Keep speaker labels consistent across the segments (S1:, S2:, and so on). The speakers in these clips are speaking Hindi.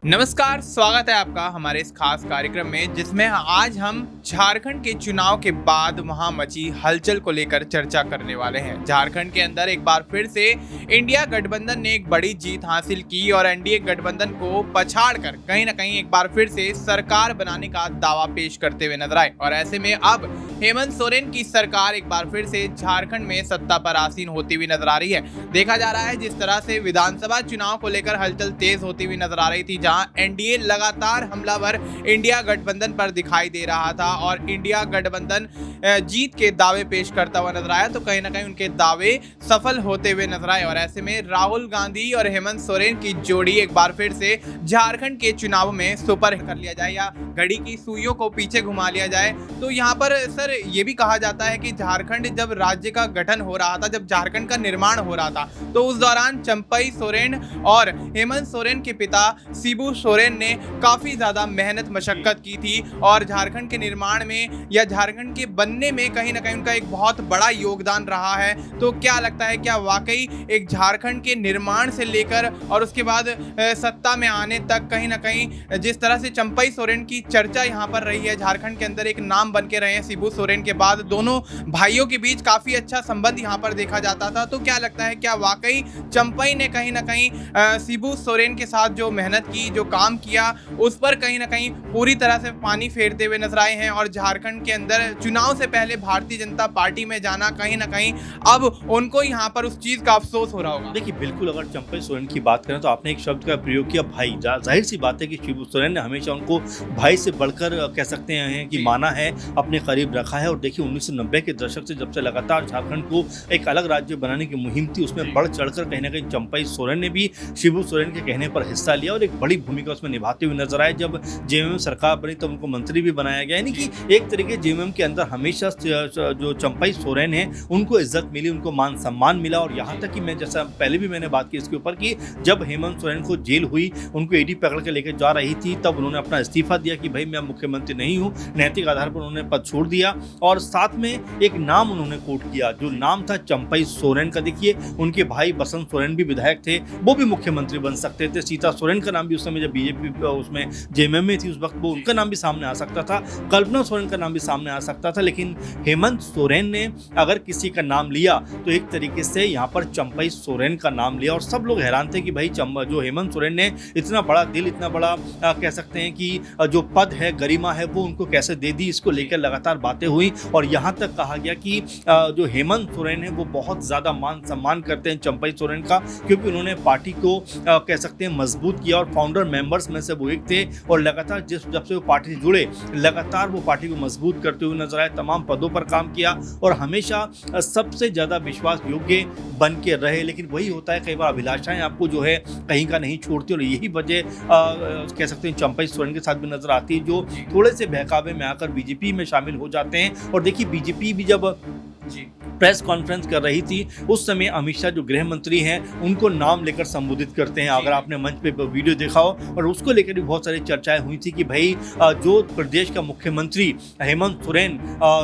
S1: नमस्कार, स्वागत है आपका हमारे इस खास कार्यक्रम में जिसमें आज हम झारखंड के चुनाव के बाद वहां मची हलचल को लेकर चर्चा करने वाले हैं। झारखंड के अंदर एक बार फिर से इंडिया गठबंधन ने एक बड़ी जीत हासिल की और एनडीए गठबंधन को पछाड़कर कहीं ना कहीं एक बार फिर से सरकार बनाने का दावा पेश करते हुए नजर आए। और ऐसे में अब हेमंत सोरेन की सरकार एक बार फिर से झारखंड में सत्ता पर आसीन होती हुई नजर आ रही है। देखा जा रहा है जिस तरह से विधानसभा चुनाव को लेकर हलचल तेज होती हुई नजर आ रही थी, जहां एनडीए लगातार हमलावर इंडिया गठबंधन पर दिखाई दे रहा था और इंडिया गठबंधन जीत के दावे पेश करता हुआ नजर आया, तो कहीं ना कहीं उनके दावे सफल होते हुए नजर आए। और ऐसे में राहुल गांधी और हेमंत सोरेन की जोड़ी एक बार फिर से झारखंड के चुनाव में सुपर कर लिया जाए या घड़ी की सुइयों को पीछे घुमा लिया जाए तो यहाँ पर सर ये भी कहा जाता है कि झारखंड जब राज्य का गठन हो रहा था, जब झारखंड का निर्माण हो रहा था, तो उस दौरान चंपई सोरेन और हेमंत सोरेन के पिता शिबू सोरेन ने काफी ज्यादा मेहनत मशक्कत की थी और झारखंड के निर्माण में या झारखंड के बनने में कहीं ना कहीं उनका एक बहुत बड़ा योगदान रहा है। तो क्या लगता है, क्या वाकई एक झारखंड के निर्माण से लेकर और उसके बाद सत्ता में आने तक कहीं ना कहीं जिस तरह से चंपई सोरेन की चर्चा यहाँ पर रही है, झारखंड के अंदर एक नाम बन के रहे हैं शिबू सोरेन के बाद, दोनों भाइयों के बीच काफी अच्छा संबंध यहाँ पर देखा जाता था, तो क्या लगता है क्या वाकई चंपई ने कहीं ना कहीं शिबू सोरेन के साथ जो मेहनत की, जो काम किया, उस पर कहीं ना कहीं पूरी तरह से पानी फेरते हुए नजर आए हैं और झारखंड के अंदर चुनाव से पहले भारतीय जनता पार्टी में जाना कहीं ना कहीं अब उनको यहाँ पर उस चीज का अफसोस हो रहा होगा।
S2: देखिए, बिल्कुल अगर चंपई सोरेन की बात करें तो आपने एक शब्द का प्रयोग किया, भाई। जाहिर सी बात है कि शिबू सोरेन ने हमेशा उनको भाई से बढ़कर कह सकते हैं कि माना है, अपने करीब रखा है। और देखिए 1990 के दशक से जब से लगातार झारखंड को एक अलग राज्य बनाने की मुहिम थी, उसमें बढ़ चढ़कर कहीं ना कहीं चंपई सोरेन ने भी शिबू सोरेन के कहने पर हिस्सा लिया और एक बड़ी भूमिका उसमें निभाते हुए नजर आए। जब जेएमएम सरकार बनी तब उनको मंत्री भी बनाया गया, यानी कि एक तरीके जेएमएम के अंदर हमेशा जो चंपई सोरेन है उनको इज्जत मिली, उनको मान सम्मान मिला। और यहाँ तक कि मैं जैसा पहले भी मैंने बात की इसके ऊपर कि जब हेमंत सोरेन को जेल हुई, उनको ईडी पकड़ के लेकर जा रही थी, तब उन्होंने अपना इस्तीफा दिया कि भाई मैं मुख्यमंत्री नहीं हूँ। नैतिक आधार पर उन्होंने पद छोड़ दिया और साथ में एक नाम उन्होंने कोट किया, जो नाम था चंपई सोरेन का। देखिए उनके भाई बसंत सोरेन भी विधायक थे, वो भी मुख्यमंत्री बन सकते थे। सीता सोरेन का नाम भी उस समय जब बीजेपी उसमें जेएमएम में थी उस वक्त वो उनका नाम भी सामने आ सकता था, कल्पना सोरेन का नाम भी सामने आ सकता था। लेकिन हेमंत सोरेन ने अगर किसी का नाम लिया तो एक तरीके से यहाँ पर चंपई सोरेन का नाम लिया और सब लोग हैरान थे कि भाई जो हेमंत सोरेन ने इतना बड़ा दिल, इतना बड़ा कह सकते हैं कि जो पद है, गरिमा है, वो उनको कैसे दे दी। इसको लेकर लगातार बातें हुई और यहाँ तक कहा गया कि जो हेमंत सोरेन है वो बहुत ज़्यादा मान सम्मान करते हैं चंपई सोरेन का, क्योंकि उन्होंने पार्टी को कह सकते हैं मजबूत किया और फाउंडर मेंबर्स में से वो एक थे। और लगातार जब से वो पार्टी से जुड़े, लगातार वो पार्टी को मजबूत करते हुए नजर आए, तमाम पदों पर काम किया और हमेशा सबसे ज़्यादा विश्वास योग्य बन के रहे। लेकिन वही होता है, कई बार अभिलाषाएं आपको जो है कहीं का नहीं छोड़ती और यही वजह कह सकते हैं चंपई सोरेन के साथ भी नजर आती है, जो थोड़े से बहकावे में आकर बीजेपी में शामिल हो जाते हैं। और देखिए बीजेपी भी जब प्रेस कॉन्फ्रेंस कर रही थी उस समय अमित शाह जो गृह मंत्री हैं उनको नाम लेकर संबोधित करते हैं, अगर आपने मंच पे वीडियो देखा हो। और उसको लेकर भी बहुत सारी चर्चाएं हुई थी कि भाई जो प्रदेश का मुख्यमंत्री हेमंत सोरेन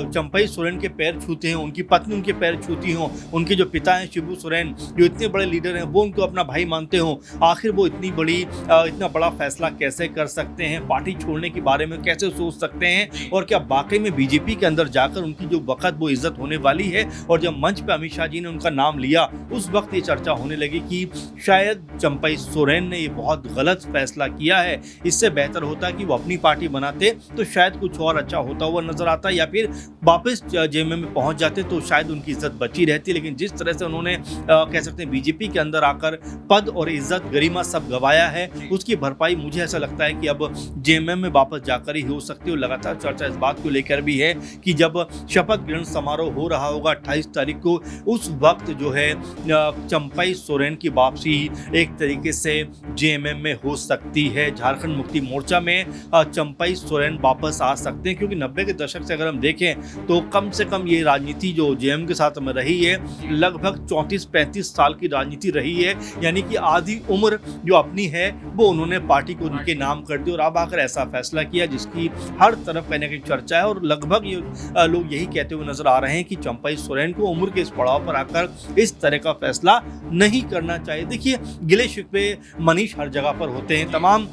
S2: चंपई सोरेन के पैर छूते हैं, उनकी पत्नी उनके पैर छूती हों, उनके जो पिता हैं शिबू सोरेन जो इतने बड़े लीडर हैं वो उनको अपना भाई मानते हों, आखिर वो इतना बड़ा फैसला कैसे कर सकते हैं, पार्टी छोड़ने के बारे में कैसे सोच सकते हैं, और क्या वाकई में बीजेपी के अंदर जाकर उनकी जो वक्त वो इज्जत होने वाली है। और जब मंच पे अमित शाह जी ने उनका नाम लिया उस वक्त ये चर्चा होने लगी कि शायद चंपई सोरेन ने ये बहुत गलत फैसला किया है, इससे बेहतर होता कि वो अपनी पार्टी बनाते तो शायद कुछ और अच्छा होता हुआ नजर आता, या फिर वापस जेएमएम में पहुंच जाते तो शायद उनकी इज्जत बची रहती। लेकिन जिस तरह से उन्होंने कह सकते हैं बीजेपी के अंदर आकर पद और इज्जत, गरिमा सब गवाया है, उसकी भरपाई मुझे ऐसा लगता है कि अब जेएमएम में वापस जाकर ही हो सकती है। और लगातार चर्चा इस बात को लेकर भी है कि जब शपथ ग्रहण समारोह हो रहा होगा 28 तारीख को, उस वक्त जो है चंपई सोरेन की वापसी एक तरीके से जेएमएम में हो सकती है। झारखंड मुक्ति मोर्चा में चंपई सोरेन वापस आ सकते हैं, क्योंकि 90 के दशक से अगर हम देखें तो कम से कम ये राजनीति जो जेएमएम के साथ में रही है लगभग 34-35 साल की राजनीति रही है, यानी कि आधी उम्र जो अपनी है वो उन्होंने पार्टी को उनके नाम कर दी और अब आकर ऐसा फैसला किया जिसकी हर तरफ कहीं ना कहीं चर्चा है। और लगभग ये लोग यही कहते हुए नजर आ रहे हैं कि चंपई सोरेन को उम्र के इस पड़ाव पर आकर इस तरह का फैसला नहीं करना चाहिए। देखिए गिले शिकवे मनीष हर जगह पर होते हैं, तमाम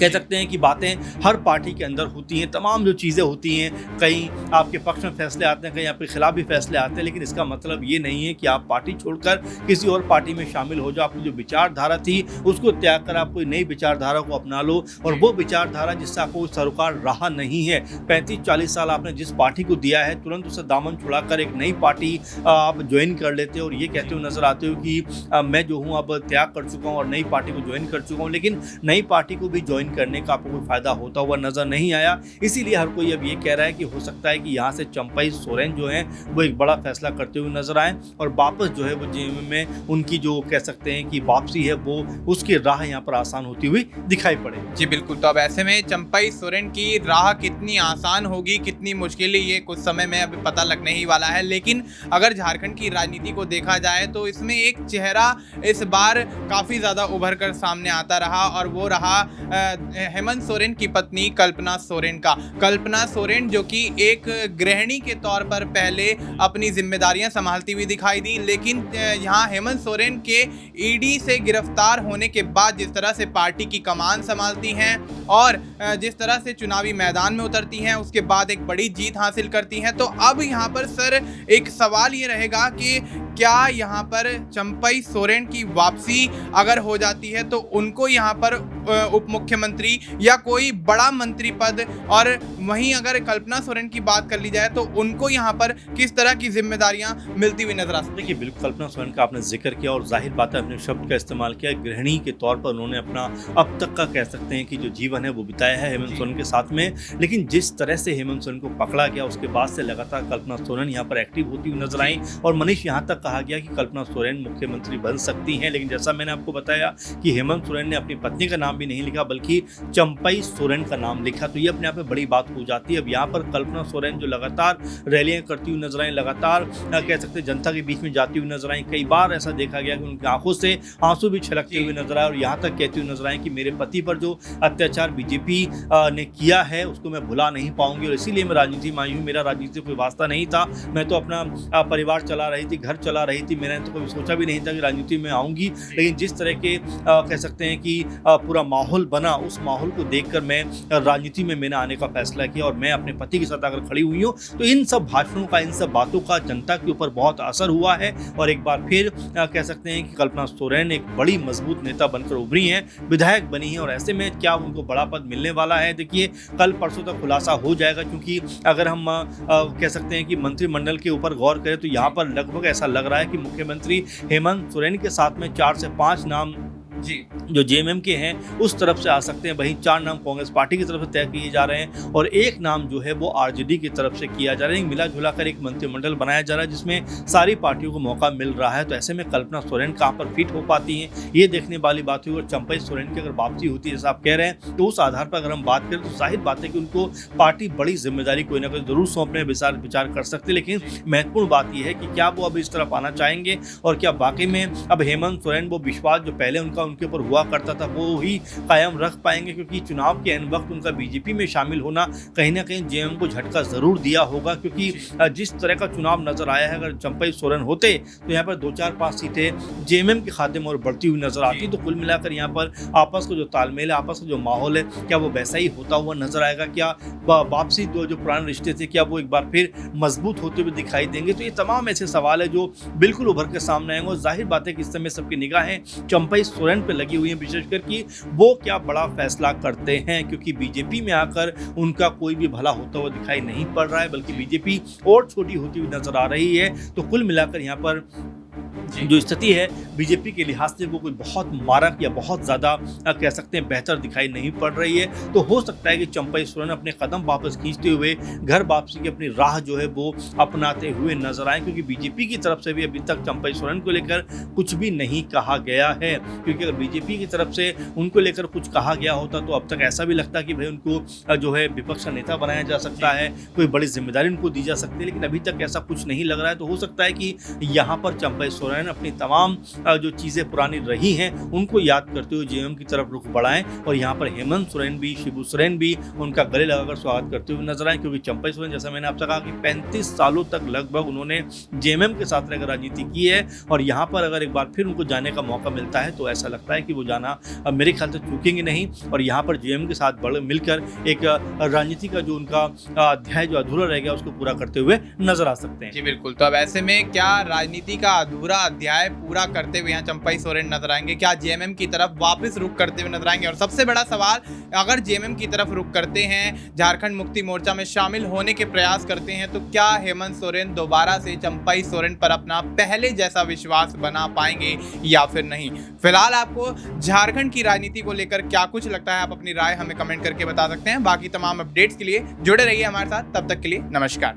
S2: कह सकते हैं कि बातें हर पार्टी के अंदर होती हैं, तमाम जो चीज़ें होती हैं, कहीं आपके पक्ष में फैसले आते हैं, कहीं आपके खिलाफ भी फैसले आते हैं, लेकिन इसका मतलब ये नहीं है कि आप पार्टी छोड़कर किसी और पार्टी में शामिल हो जाओ। आपकी जो विचारधारा थी उसको त्याग कर आप कोई नई विचारधारा को अपना लो, और वो विचारधारा जिससे आपको सरोकार रहा नहीं है। 35-40 साल आपने जिस पार्टी को दिया है, तुरंत उससे दामन छुड़ाकर एक नई पार्टी आप ज्वाइन कर लेते हो और ये कहते हुए नजर आते हो कि मैं जो हूँ अब त्याग कर चुका हूँ और नई पार्टी को ज्वाइन कर चुका हूँ, लेकिन नई पार्टी को भी ज्वाइन करने का आपको कोई फायदा होता हुआ नजर नहीं आया। इसीलिए हर कोई अब ये कह रहा है कि हो सकता है कि यहाँ से चंपई सोरेन जो है वो एक बड़ा फैसला करते हुए नजर आए और वापस जो है वो जेएमएम में उनकी जो कह सकते हैं कि वापसी है वो उसकी राह यहाँ पर आसान होती हुई दिखाई पड़े।
S1: जी बिल्कुल। तो अब ऐसे में चंपई सोरेन की राह कितनी आसान होगी, कितनी मुश्किल, ये कुछ समय में अभी पता लगने ही वाला है। लेकिन अगर झारखंड की राजनीति को देखा जाए तो इसमें एक चेहरा इस बार काफ़ी ज़्यादा उभर कर सामने आता रहा और वो रहा हेमंत सोरेन की पत्नी कल्पना सोरेन का। कल्पना सोरेन जो कि एक गृहिणी के तौर पर पहले अपनी जिम्मेदारियां संभालती हुई दिखाई दी, लेकिन यहाँ हेमंत सोरेन के ईडी से गिरफ्तार होने के बाद जिस तरह से पार्टी की कमान संभालती हैं और जिस तरह से चुनावी मैदान में उतरती हैं, उसके बाद एक बड़ी जीत हासिल करती हैं, तो अब यहाँ पर सर एक सवाल ये रहेगा कि क्या यहाँ पर चंपई सोरेन की वापसी अगर हो जाती है तो उनको यहाँ पर उप मुख्यमंत्री या कोई बड़ा मंत्री पद, और वहीं अगर कल्पना सोरेन की बात कर ली जाए तो उनको यहाँ पर किस तरह की जिम्मेदारियां मिलती हुई नजर आ सकती है?
S2: देखिए बिल्कुल, कल्पना सोरेन का आपने जिक्र किया और जाहिर बात है अपने शब्द का इस्तेमाल किया। गृहिणी के तौर पर उन्होंने अपना अब तक का कह सकते हैं कि जो जीवन है वो बिताया है हेमंत सोरेन के साथ में, लेकिन जिस तरह से हेमंत सोरेन को पकड़ा गया उसके बाद से लगातार कल्पना सोरेन यहाँ पर एक्टिव होती हुई नजर आई और मनीष यहाँ तक कहा गया कि कल्पना सोरेन मुख्यमंत्री बन सकती हैं। लेकिन जैसा मैंने आपको बताया कि हेमंत सोरेन ने अपनी पत्नी का नाम भी नहीं लिखा बल्कि चंपई सोरेन का नाम लिखा, तो ये अपने आप में बड़ी बात हो जाती है। अब यहाँ पर कल्पना सोरेन जो लगातार रैलियां करती हुई नजर आई, लगातार कह सकते जनता के बीच में जाती हुई नजर आई, कई बार ऐसा देखा गया कि उनकी आंखों से आंसू भी छलकते हुए नजर आए और यहाँ तक कहती हुई नजर आई कि मेरे पति पर जो अत्याचार बीजेपी ने किया है उसको मैं भुला नहीं पाऊंगी और इसीलिए मैं राजनीति में आई हूँ। मेरा राजनीति से कोई वास्ता नहीं था, मैं तो अपना परिवार चला रही थी, घर चला रही थी, मैंने तो कभी सोचा भी नहीं था कि राजनीति में आऊँगी। लेकिन जिस तरह के कह सकते हैं कि पूरा माहौल बना, उस माहौल को देखकर मैं राजनीति में मैंने आने का फैसला किया और मैं अपने पति के साथ अगर खड़ी हुई हूँ तो इन सब भाषणों का, इन सब बातों का जनता के ऊपर बहुत असर हुआ है और एक बार फिर कह सकते हैं कि कल्पना सोरेन एक बड़ी मजबूत नेता बनकर उभरी हैं, विधायक बनी हैं और ऐसे में क्या उनको बड़ा पद मिलने वाला है, देखिए कल परसों तक खुलासा हो जाएगा। क्योंकि अगर हम कह सकते हैं कि मंत्रिमंडल के ऊपर गौर करें तो यहाँ पर लगभग ऐसा लग रहा है कि मुख्यमंत्री हेमंत सोरेन के साथ में 4 से 5 नाम जी जो जेएमएम के हैं उस तरफ से आ सकते हैं, वहीं 4 नाम कांग्रेस पार्टी की तरफ से तय किए जा रहे हैं और एक नाम जो है वो आरजेडी की तरफ से किया जा रहा है। मिला जुला कर एक मंत्रिमंडल बनाया जा रहा है जिसमें सारी पार्टियों को मौका मिल रहा है। तो ऐसे में कल्पना सोरेन कहाँ पर फिट हो पाती हैं ये देखने वाली बात हुई और चंपई सोरेन की अगर वापसी होती है जैसा आप कह रहे हैं तो उस आधार पर अगर हम बात करें तो जाहिर बात है कि उनको पार्टी बड़ी जिम्मेदारी कोई ना कोई जरूर सौंपने विचार कर सकती है। लेकिन महत्वपूर्ण बात यह है कि क्या वो अब इस तरफ आना चाहेंगे और क्या वाकई में अब हेमंत सोरेन वो विश्वास जो पहले उनके ऊपर हुआ करता था वो ही कायम रख पाएंगे, क्योंकि चुनाव के एन वक्त उनका बीजेपी में शामिल होना कहीं ना कहीं जेएमएम को झटका जरूर दिया होगा। क्योंकि जिस तरह का चुनाव नजर आया है, अगर चंपई सोरेन होते तो यहाँ पर 2-4-5 सीटें जेएमएम के खाते में और बढ़ती हुई नजर आती। तो कुल मिलाकर यहाँ पर आपस का जो तालमेल है, आपस का जो माहौल है, क्या वो वैसा ही होता हुआ नजर आएगा? क्या वापसी जो पुराने रिश्ते थे क्या वो एक बार फिर मजबूत होते हुए दिखाई देंगे? तो ये तमाम ऐसे सवाल है जो बिल्कुल उभर के सामने आएंगे और जाहिर बात है कि इस समय सबकी निगाहें चंपई सोरेन पर लगी हुई है, विशेषकर कि वो क्या बड़ा फैसला करते हैं। क्योंकि बीजेपी में आकर उनका कोई भी भला होता हुआ दिखाई नहीं पड़ रहा है, बल्कि बीजेपी और छोटी होती हुई नजर आ रही है। तो कुल मिलाकर यहाँ पर जो स्थिति है बीजेपी के लिहाज से वो कोई बहुत मारक या बहुत ज़्यादा कह सकते हैं बेहतर दिखाई नहीं पड़ रही है। तो हो सकता है कि चंपई सोरेन अपने कदम वापस खींचते हुए घर वापसी की अपनी राह जो है वो अपनाते हुए नजर आए, क्योंकि बीजेपी की तरफ से भी अभी तक चंपई सोरेन को लेकर कुछ भी नहीं कहा गया है। क्योंकि अगर बीजेपी की तरफ से उनको लेकर कुछ कहा गया होता तो अब तक ऐसा भी लगता कि भाई उनको जो है विपक्ष का नेता बनाया जा सकता है, कोई बड़ी जिम्मेदारी उनको दी जा सकती है, लेकिन अभी तक ऐसा कुछ नहीं लग रहा है। तो हो सकता है कि यहाँ पर चंपई सोरेन सोरेन अपनी तमाम जो चीज़ें पुरानी रही हैं उनको याद करते हुए जेएमएम की तरफ रुख बढ़ाएं और यहाँ पर हेमंत सोरेन भी, शिबू सोरेन भी उनका गले लगाकर स्वागत करते हुए नजर आए, क्योंकि चंपई सोरेन, जैसा मैंने आपसे कहा कि 35 सालों तक लगभग उन्होंने जेएमएम के साथ रहकर राजनीति की है और यहाँ पर अगर एक बार फिर उनको जाने का मौका मिलता है तो ऐसा लगता है कि वो जाना मेरे ख्याल से चूकेंगे नहीं और यहाँ पर जेएमएम के साथ मिलकर एक राजनीति का जो उनका अध्याय जो अधूरा रह गया उसको पूरा करते हुए नजर आ सकते हैं।
S1: जी बिल्कुल। तो अब ऐसे में क्या राजनीति का अधूरा अध्याय पूरा करते हुए यहाँ चंपई सोरेन नजर आएंगे, क्या जेएमएम की तरफ वापस रुख करते हुए नजर आएंगे? और सबसे बड़ा सवाल, अगर जेएमएम की तरफ रुख करते हैं, झारखंड मुक्ति मोर्चा में शामिल होने के प्रयास करते हैं, तो क्या हेमंत सोरेन दोबारा से चंपई सोरेन पर अपना पहले जैसा विश्वास बना पाएंगे या फिर नहीं? फिलहाल आपको झारखंड की राजनीति को लेकर क्या कुछ लगता है, आप अपनी राय हमें कमेंट करके बता सकते हैं। बाकी तमाम अपडेट्स के लिए जुड़े रहिए हमारे साथ, तब तक के लिए नमस्कार।